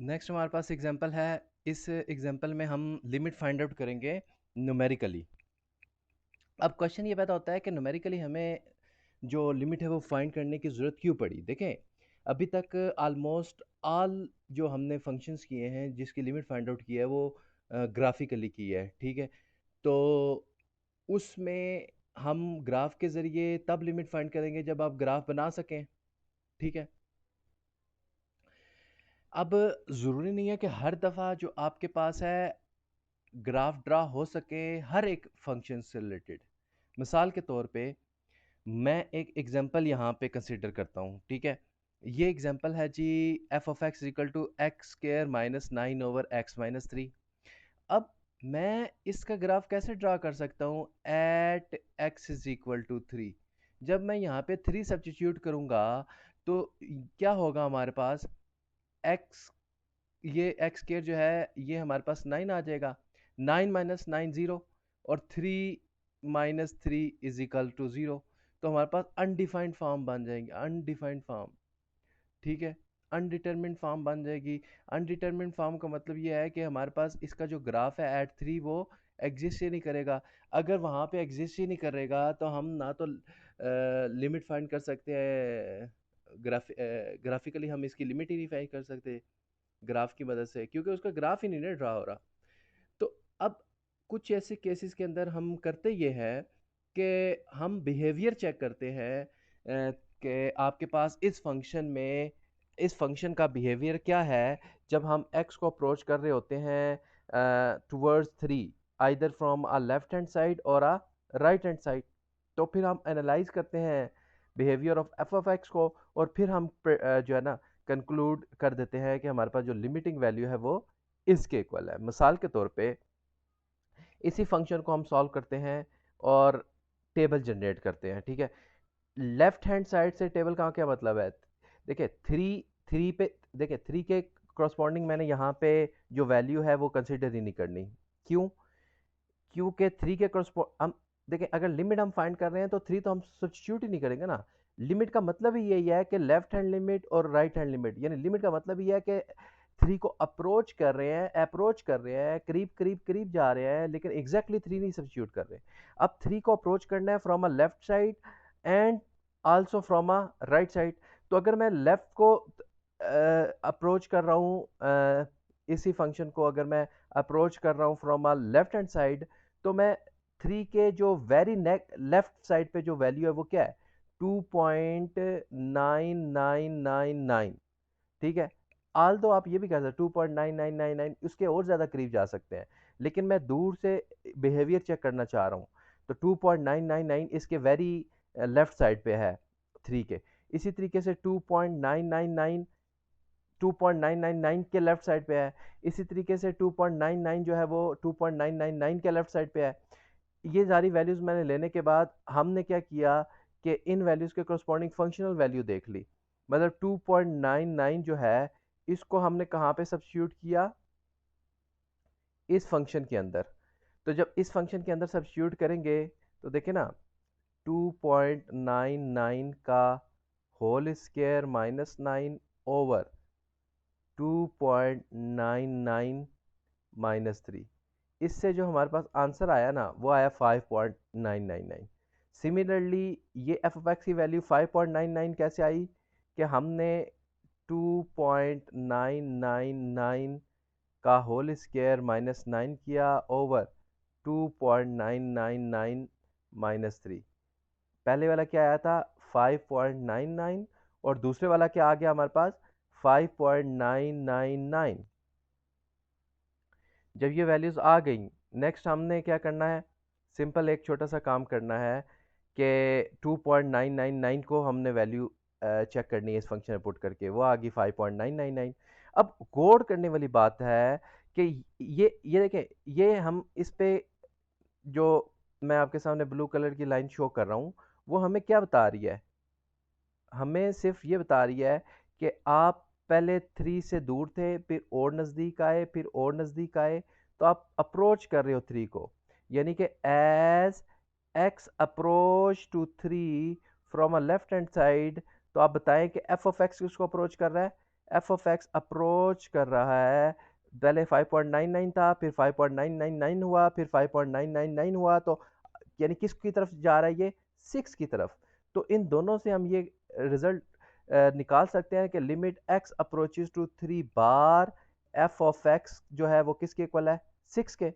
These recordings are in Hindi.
नेक्स्ट हमारे पास एग्जांपल है। इस एग्जांपल में हम लिमिट फाइंड आउट करेंगे न्यूमेरिकली। अब क्वेश्चन ये पैदा होता है कि न्यूमेरिकली हमें जो लिमिट है वो फाइंड करने की ज़रूरत क्यों पड़ी। देखें, अभी तक ऑलमोस्ट ऑल जो हमने फंक्शंस किए हैं जिसकी लिमिट फाइंड आउट की है वो ग्राफिकली की है, ठीक है। तो उसमें हम ग्राफ के ज़रिए तब लिमिट फाइंड करेंगे जब आप ग्राफ बना सकें, ठीक है। अब ज़रूरी नहीं है कि हर दफ़ा जो आपके पास है ग्राफ ड्रा हो सके हर एक फंक्शन से रिलेटेड। मिसाल के तौर पे मैं एक एग्जांपल यहाँ पे कंसीडर करता हूँ, ठीक है। ये एग्जांपल है जी, F of X equal to X square minus 9/x-3। अब मैं इसका ग्राफ कैसे ड्रा कर सकता हूँ at x is equal to 3। जब मैं यहाँ पे 3 सब्स्टिट्यूट करूँगा तो क्या होगा हमारे पास, एक्स, ये एक्स स्क्र जो है ये हमारे पास 9 आ जाएगा। 9 माइनस 9 0, और 3 माइनस 3 इज इक्वल टू 0। तो हमारे पास अनडिफाइंड फॉर्म बन जाएंगे, अनडिफाइंड फॉर्म, ठीक है। अनडिटरमिन्ड फॉर्म बन जाएगी। अनडिटरमिन्ड फॉर्म का मतलब ये है कि हमारे पास इसका जो ग्राफ है एट 3 वो एग्जिस्ट ही नहीं करेगा। अगर वहाँ पे एग्जिस्ट ही नहीं करेगा तो हम ना तो लिमिट फाइंड कर सकते हैं, ग्राफिकली हम इसकी लिमिट ही नहीं फाइंड कर सकते ग्राफ की मदद से, क्योंकि उसका ग्राफ ही नहीं ना ड्रा हो रहा। तो अब कुछ ऐसे केसेस के अंदर हम करते ये है कि हम बिहेवियर चेक करते हैं कि आपके पास इस फंक्शन का बिहेवियर क्या है जब हम x को अप्रोच कर रहे होते हैं towards 3, either from a left hand side और अ राइट हैंड साइड। तो फिर हम एनालाइज करते हैं behaviour of F of x को, और फिर हम जो है ना कंक्लूड कर देते हैं कि हमारे पास जो लिमिटिंग वैल्यू है वो इसके इक्वल है। मिसाल के तौर पे इसी फंक्शन को हम सॉल्व करते हैं और टेबल जनरेट करते हैं, ठीक है। लेफ्ट हैंड साइड से टेबल का क्या मतलब है, देखिए थ्री, थ्री पे देखिए थ्री के करस्पॉन्डिंग मैंने यहाँ पे जो वैल्यू है वो कंसिडर ही नहीं करनी। क्यों? क्योंकि थ्री के करस्पॉन्ड हम देखिए, अगर लिमिट हम फाइंड कर रहे हैं तो थ्री तो हम सब्स्टिट्यूट ही नहीं करेंगे ना। लिमिट का मतलब ही यही है कि लेफ्ट हैंड लिमिट और राइट हैंड लिमिट, यानी लिमिट का मतलब ये है कि थ्री को अप्रोच कर रहे हैं, करीब करीब करीब जा रहे हैं, लेकिन एग्जैक्टली थ्री नहीं सब्स्टिट्यूट कर रहे। अब थ्री को अप्रोच करना है from a left side and also from a right side. तो अगर मैं लेफ्ट को अप्रोच कर रहा हूँ, इसी फंक्शन को अगर मैं अप्रोच कर रहा हूँ from a left hand side, तो मैं थ्री के जो वेरी लेफ्ट साइड पे जो वैल्यू है वो क्या है, 2.9999, ठीक है। आल तो आप ये भी कर सकते 2.9999, उसके और ज़्यादा करीब जा सकते हैं, लेकिन मैं दूर से बिहेवियर चेक करना चाह रहा हूँ। तो 2.999 इसके वेरी लेफ्ट साइड पे है थ्री के। इसी तरीके से 2.999 के लेफ्ट साइड पे है। इसी तरीके से 2.99 जो है वो 2.999 के लेफ्ट साइड पे है। ये सारी वैल्यूज़ मैंने लेने के बाद हमने क्या किया कि इन वैल्यूज़ के करस्पॉन्डिंग फंक्शनल वैल्यू देख ली। मतलब 2.99 जो है इसको हमने कहाँ पे सब्स्टिट्यूट किया, इस फंक्शन के अंदर। तो जब इस फंक्शन के अंदर सब्स्टिट्यूट करेंगे तो देखें ना, 2.99 का whole square minus 9 over 2.99 minus 3, इससे जो हमारे पास आंसर आया ना वो आया 5.999। सिमिलरली ये एफ ऑफ एक्स की वैल्यू 5.99 कैसे आई कि हमने 2.999 का होल स्क्वायर माइनस 9 किया ओवर 2.999 माइनस 3। पहले वाला क्या आया था 5.99, और दूसरे वाला क्या आ गया हमारे पास 5.999। जब ये वैल्यूज़ आ गई, नेक्स्ट हमने क्या करना है, सिंपल एक छोटा सा काम करना है कि 2.999 को हमने वैल्यू चेक करनी है इस फंक्शन में पुट करके, वो आ गई 5.999। अब गौर करने वाली बात है कि ये देखें, ये हम इस पे जो मैं आपके सामने ब्लू कलर की लाइन शो कर रहा हूँ वो हमें क्या बता रही है, हमें सिर्फ ये बता रही है कि आप पहले थ्री से दूर थे, फिर और नज़दीक आए, फिर और नज़दीक आए, तो आप अप्रोच कर रहे हो थ्री को। यानी कि as x approach to three from a left hand side, तो आप बताएं कि एफ ऑफ एक्स किसको अप्रोच कर रहा है, एफ ऑफ एक्स अप्रोच कर रहा है, पहले 5.99 था, फिर 5.999 हुआ, फिर 5.999 हुआ, तो यानी किसकी तरफ जा रहा है ये, 6 की तरफ। तो इन दोनों से हम ये रिजल्ट निकाल सकते हैं कि लिमिट एक्स अप्रोचेज टू 3 बार एफ ऑफ एक्स जो है वो किसके इक्वल है, 6 के।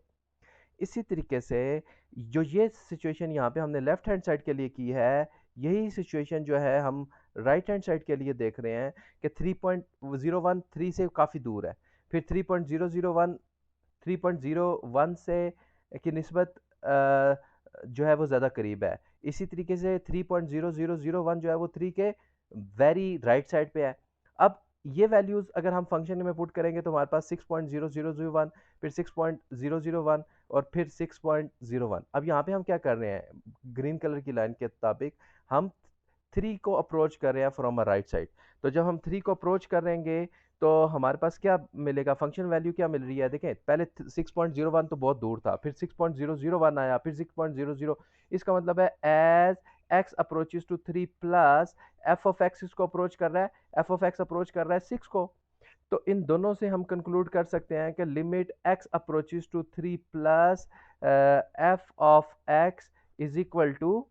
इसी तरीके से जो ये सिचुएशन यहाँ पे हमने लेफ्ट हैंड साइड के लिए की है, यही सिचुएशन जो है हम राइट हैंड साइड के लिए देख रहे हैं कि 3.01 3 से काफ़ी दूर है, फिर 3.001 3.01 से की निस्बत जो है वो ज़्यादा करीब है। इसी तरीके से 3.0001 जो है वो 3 के वेरी राइट साइड पे है। अब ये वैल्यूज़ अगर हम फंक्शन में पुट करेंगे तो हमारे पास 6.0001, फिर 6.001 और फिर 6.01। अब यहाँ पे हम क्या कर रहे हैं, ग्रीन कलर की लाइन के मुताबिक हम 3 को अप्रोच कर रहे हैं फ्रॉम अ राइट साइड। तो जब हम 3 को अप्रोच कर रहेंगे तो हमारे पास क्या मिलेगा, फंक्शन वैल्यू क्या मिल रही है, देखें पहले 6.01 तो बहुत दूर था, फिर 6.001 आया, फिर 6.00। इसका मतलब है as x approaches to 3 plus f of x इसको अप्रोच कर रहा है, एफ ऑफ एक्स अप्रोच कर रहा है 6 को। तो इन दोनों से हम कंक्लूड कर सकते हैं कि limit x approaches to 3 plus f of x is equal to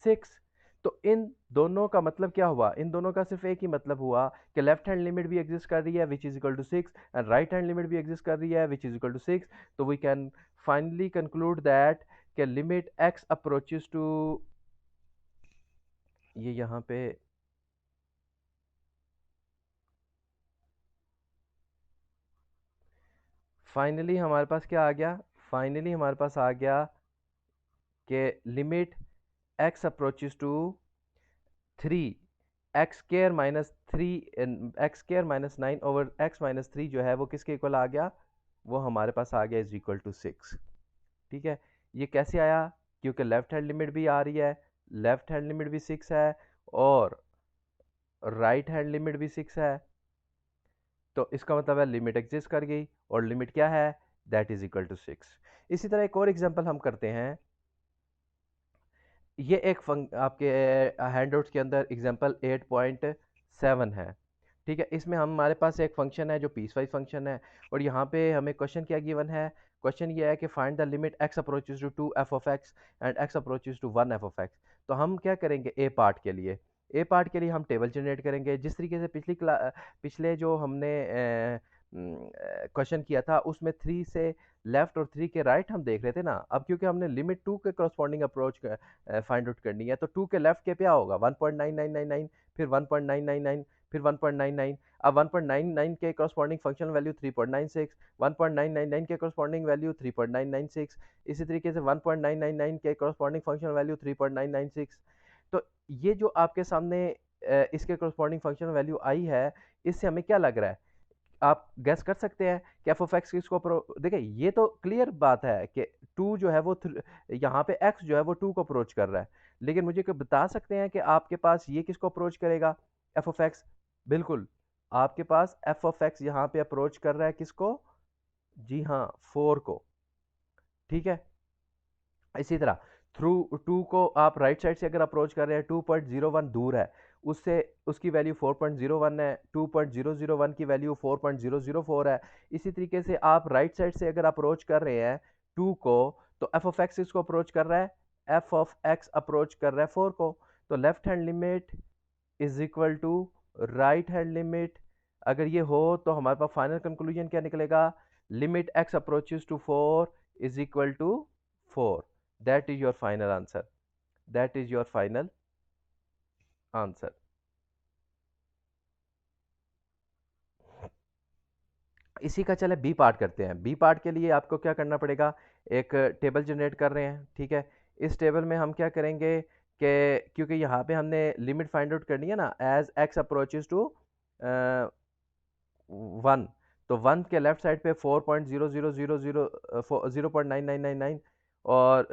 6। तो इन दोनों का मतलब क्या हुआ, इन दोनों का सिर्फ एक ही मतलब हुआ कि लेफ्ट हैंड लिमिट भी एग्जिस्ट कर रही है which is equal to 6 and right hand limit भी एग्जिस्ट कर रही है विच इज इक्वल टू 6। तो we can finally conclude that कि लिमिट एक्स अप्रोचेस टू, ये यहाँ पे फाइनली हमारे पास क्या आ गया, फाइनली हमारे पास आ गया कि limit x approaches to 3 x square minus 3 x square minus 9 over x minus 3 जो है वो किसके इक्वल आ गया, वो हमारे पास आ गया इज इक्वल टू 6। ठीक है, ये कैसे आया, क्योंकि लेफ्ट हैंड लिमिट भी आ रही है, लेफ्ट हैंड लिमिट भी 6 है और राइट हैंड लिमिट भी 6 है, तो इसका मतलब है लिमिट एग्जिस्ट कर गई, और लिमिट क्या है, दैट इज इक्वल टू 6। इसी तरह एक और एग्जांपल हम करते हैं, ये एक आपके हैंडआउट्स के अंदर एग्जांपल 8.7 है। ठीक है, इसमें हमारे पास एक फंक्शन है जो पीस वाइज फंक्शन है, और यहाँ पे हमें क्वेश्चन क्या गिवन है, क्वेश्चन ये है कि find the limit x approaches to 2 f of x and x approaches to 1 f of x. तो हम क्या करेंगे, ए पार्ट के लिए, ए पार्ट के लिए हम टेबल जनरेट करेंगे जिस तरीके से पिछले जो हमने क्वेश्चन किया था उसमें 3 से लेफ्ट और 3 के राइट हम देख रहे थे ना। अब क्योंकि हमने लिमिट 2 के करस्पॉन्डिंग अप्रोच फाइंड आउट करनी है, तो 2 के लेफ्ट के क्या होगा, 1.9999, फिर 1.999, फिर 1.99। अब 1.99 के करस्पॉन्डिंग फंक्शन वैल्यू 3.96, 1.999 के करस्पॉन्डिंग वैल्यू 3.996, इसी तरीके से 1.999 के करस्पॉन्डिंग फंक्शन वैल्यू 3.996। तो ये जो आपके सामने इसके करस्पॉन्डिंग फंक्शन वैल्यू आई है, इससे हमें क्या लग रहा है, आप गैस कर सकते हैं कि एफ ऑफ एक्स किसको देखिए ये तो क्लियर बात है कि 2 जो है वो यहाँ पे x जो है वो 2 को अप्रोच कर रहा है, लेकिन मुझे बता सकते हैं कि आपके पास ये किसको अप्रोच करेगा, एफ ऑफ एक्स। बिल्कुल, आपके पास एफ ऑफ एक्स यहाँ पे अप्रोच कर रहा है किसको, जी हाँ 4 को। ठीक है, इसी तरह थ्रू 2 को आप राइट साइड से अगर अप्रोच कर रहे हैं, 2.01 दूर है उससे, उसकी वैल्यू 4.01 है, 2.001 की वैल्यू 4.004 है। इसी तरीके से आप राइट साइड से अगर अप्रोच कर रहे हैं 2 को, तो एफ ऑफ एक्स इसको अप्रोच कर रहा है, एफ ऑफ एक्स अप्रोच कर रहा है 4 को। तो left hand limit is equal to right hand limit, अगर ये हो तो हमारे पास फाइनल कंक्लूजन क्या निकलेगा, limit x approaches to 4 is equal to 4। That is your final answer, that is your final answer. इसी का चले बी पार्ट करते हैं। बी पार्ट के लिए आपको क्या करना पड़ेगा, एक टेबल जनरेट कर रहे हैं। ठीक है, इस टेबल में हम क्या करेंगे कि क्योंकि यहाँ पे हमने लिमिट फाइंड आउट करनी है ना, एज एक्स अप्रोचेस टू 1, तो 1 के लेफ्ट साइड पे 0.00000 और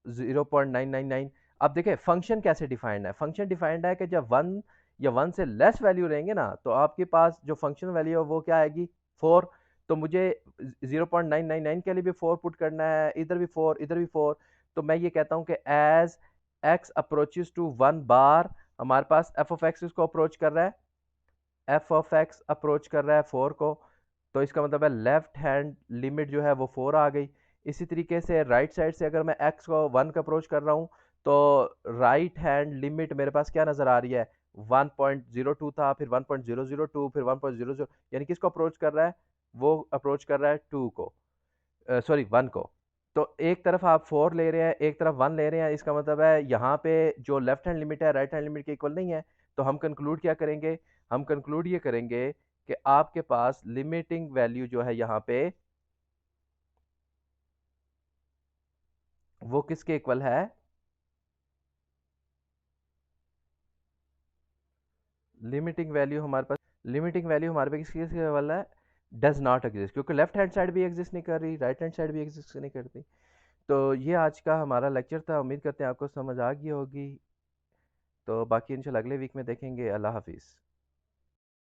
0.999। अब देखें फंक्शन कैसे डिफाइंड है, फंक्शन डिफाइंड है कि जब 1 या 1 से लेस वैल्यू रहेंगे ना, तो आपके पास जो फंक्शन वैल्यू है वो क्या आएगी, 4। तो मुझे 0.999 के लिए भी 4 पुट करना है, इधर भी 4, इधर भी 4। तो मैं ये कहता हूँ कि एज एक्स अप्रोचेस टू 1 बार, हमारे पास एफ ऑफ एक्स इसको अप्रोच कर रहा है एफ ऑफ एक्स अप्रोच कर रहा है 4 को, तो इसका मतलब है लेफ्ट हैंड लिमिट जो है वो 4 आ गई। इसी तरीके से राइट साइड से अगर मैं एक्स को 1 का अप्रोच कर रहा हूँ, तो राइट हैंड लिमिट मेरे पास क्या नज़र आ रही है, 1.02 था, फिर 1.002, फिर 1.00, यानी किसको अप्रोच कर रहा है, वो अप्रोच कर रहा है 2 को, सॉरी 1 को। तो एक तरफ आप 4 ले रहे हैं, एक तरफ 1 ले रहे हैं, इसका मतलब है यहाँ पे जो लेफ्ट हैंड लिमिट है राइट हैंड लिमिट के इक्वल नहीं है। तो हम कंक्लूड क्या करेंगे, हम कंक्लूड ये करेंगे कि आपके पास लिमिटिंग वैल्यू जो है यहाँ पे वो किसके इक्वल है, लिमिटिंग वैल्यू हमारे पास किसके इक्वल है, डज नॉट एग्जिस्ट, क्योंकि लेफ्ट हैंड साइड भी एग्जिस्ट नहीं कर रही, राइट हैंड साइड भी एग्जिस्ट नहीं करती। तो ये आज का हमारा लेक्चर था, उम्मीद करते हैं आपको समझ आ गई होगी। तो बाकी इंशाल्लाह अगले वीक में देखेंगे। अल्लाह हाफिज़।